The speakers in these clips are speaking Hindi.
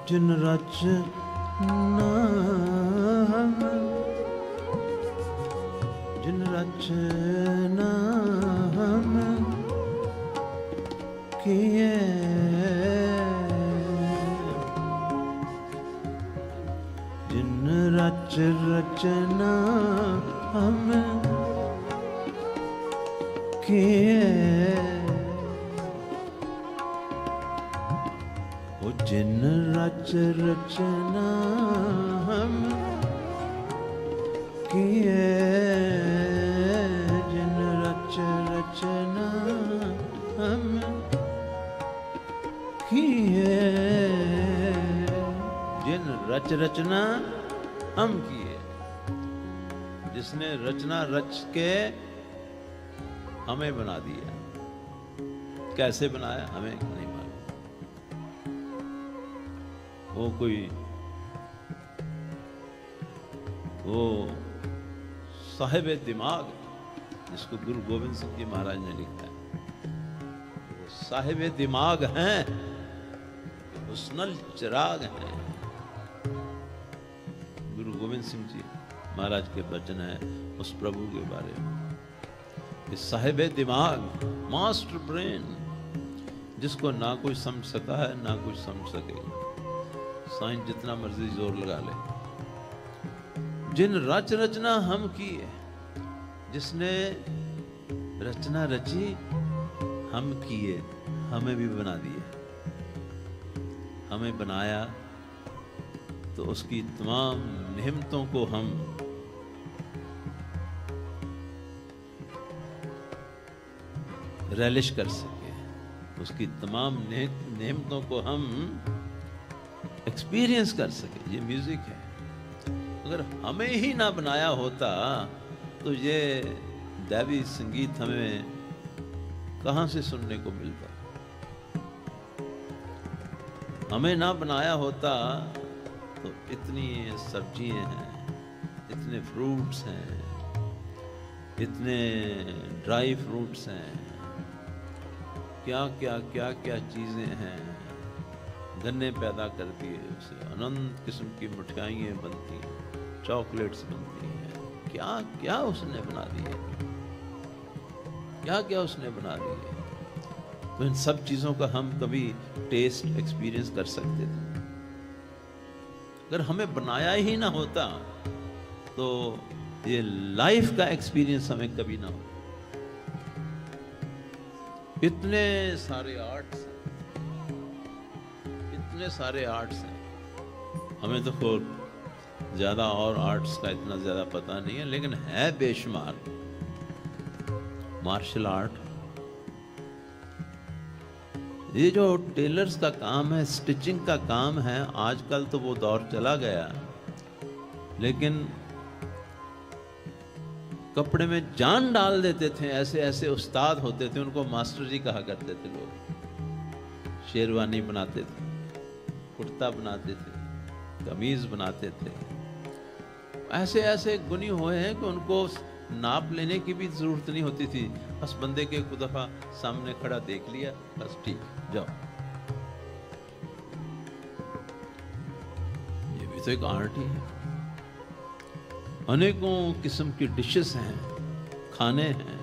जिन रचना जिन रचना हम किए, जिन रचना हम किए, वो जिन रचना हम किए, जिन रचना हम किए, जिन रचना हम किए, जिसने रचना रच के हमें बना दिया। कैसे बनाया हमें नहीं मालूम। वो साहिब दिमाग जिसको गुरु गोविंद सिंह जी महाराज ने लिखा है, वो साहिब दिमाग हैं, हुस्नल चिराग हैं। गुरु गोविंद सिंह जी महाराज के वचन है उस प्रभु के बारे में। इस साहिब दिमाग, मास्टर ब्रेन, जिसको ना कोई समझ सका है ना कुछ समझ सकेगा, साइंस जितना मर्जी जोर लगा ले। जिन रचना हम किए, जिसने रचना रची हम किए, हमें भी बना दिए। हमें बनाया तो उसकी तमाम नेमतों को हम रियलाइज कर सके, उसकी तमाम नेमतों को हम एक्सपीरियंस कर सके। ये म्यूजिक है। अगर हमें ही ना बनाया होता तो ये दैवी संगीत हमें कहां से सुनने को मिलता। हमें ना बनाया होता तो इतनी सब्जियां हैं, इतने फ्रूट्स हैं, इतने ड्राई फ्रूट्स हैं, क्या क्या क्या क्या चीजें हैं, गन्ने पैदा कर दिए, उसे अनंत किस्म की मिठाइयाँ बनती हैं, चॉकलेट्स बनती हैं, क्या क्या उसने बना दिए, क्या क्या उसने बना दिए। तो इन सब चीजों का हम कभी टेस्ट एक्सपीरियंस कर सकते थे। अगर हमें बनाया ही ना होता तो ये लाइफ का एक्सपीरियंस हमें कभी ना हो। इतने सारे आर्ट्स हैं, इतने सारे आर्ट्स हैं। हमें तो ज्यादा और आर्ट्स का इतना ज्यादा पता नहीं है, लेकिन है बेशुमार। मार्शल आर्ट, ये जो टेलर्स का काम है, स्टिचिंग का काम है, आजकल तो वो दौर चला गया। लेकिन कपड़े में जान डाल देते थे, ऐसे ऐसे उस्ताद होते थे, उनको मास्टर जी कहा करते थे लोग। शेरवानी बनाते थे, कुर्ता बनाते थे, कमीज बनाते थे। ऐसे ऐसे गुनी हुए हैं कि उनको नाप लेने की भी जरूरत नहीं होती थी। बस बंदे के एक दफा सामने खड़ा देख लिया, बस ठीक, जाओ। ये भी तो एक आर्ट ही है। अनेकों किस्म की डिशेस हैं, खाने हैं।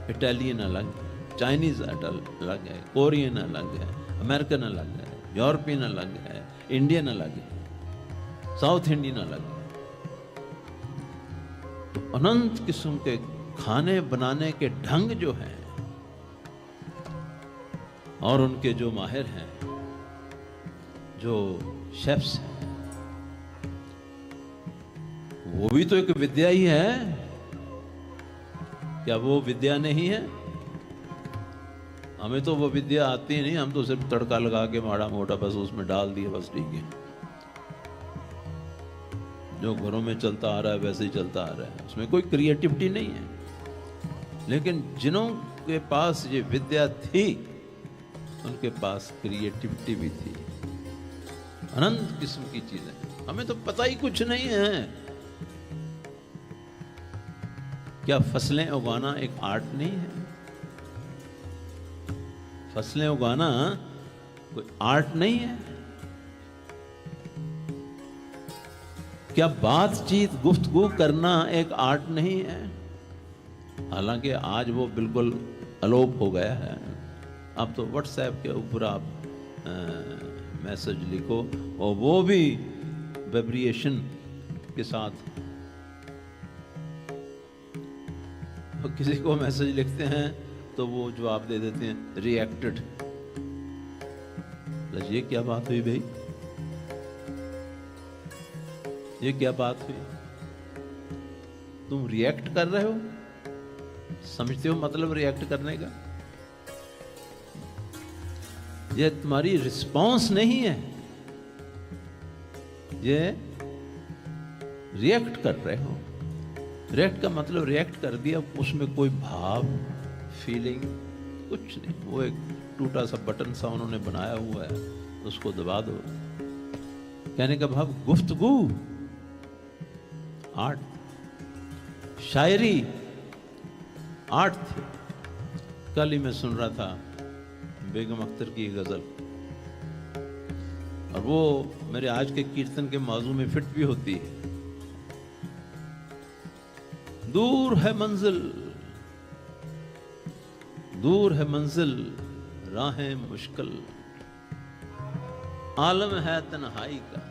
इटालियन अलग है, चाइनीज अलग है, कोरियन अलग है, अमेरिकन अलग है, यूरोपियन अलग है, इंडियन अलग है, साउथ इंडियन अलग है। तो अनंत किस्म के खाने बनाने के ढंग जो हैं और उनके जो माहिर हैं, जो शेफ्स हैं, वो भी तो एक विद्या ही है। क्या वो विद्या नहीं है? हमें तो वो विद्या आती नहीं, हम तो सिर्फ तड़का लगा के माड़ा मोटा बस उसमें डाल दिए, बस ठीक है। जो घरों में चलता आ रहा है वैसे ही चलता आ रहा है, उसमें कोई क्रिएटिविटी नहीं है। लेकिन जिन्हों के पास ये विद्या थी, उनके पास क्रिएटिविटी भी थी। अनंत किस्म की चीजें, हमें तो पता ही कुछ नहीं है। क्या फसलें उगाना एक आर्ट नहीं है? फसलें उगाना कोई आर्ट नहीं है? क्या बातचीत गुफ्तगू करना एक आर्ट नहीं है? हालांकि आज वो बिल्कुल अलोप हो गया है। अब तो व्हाट्सएप के ऊपर आप मैसेज लिखो और वो भी वाइब्रेशन के साथ। और किसी को मैसेज लिखते हैं तो वो जवाब दे देते हैं रिएक्टेड। ये क्या बात हुई भाई? ये क्या बात हुई? तुम रिएक्ट कर रहे हो? समझते हो मतलब रिएक्ट करने का? ये तुम्हारी रिस्पॉन्स नहीं है, ये रिएक्ट कर रहे हो। रिएक्ट का मतलब रिएक्ट कर दिया, उसमें कोई भाव फीलिंग कुछ नहीं। वो एक टूटा सा बटन सा उन्होंने बनाया हुआ है, उसको दबा दो। कहने का भाव गुफ्तगू आर्ट, शायरी आर्ट थी। कल ही मैं सुन रहा था बेगम अख्तर की गजल, और वो मेरे आज के कीर्तन के मौजू में फिट भी होती है। दूर है मंजिल, दूर है मंजिल, राहें मुश्किल, आलम है तन्हाई का,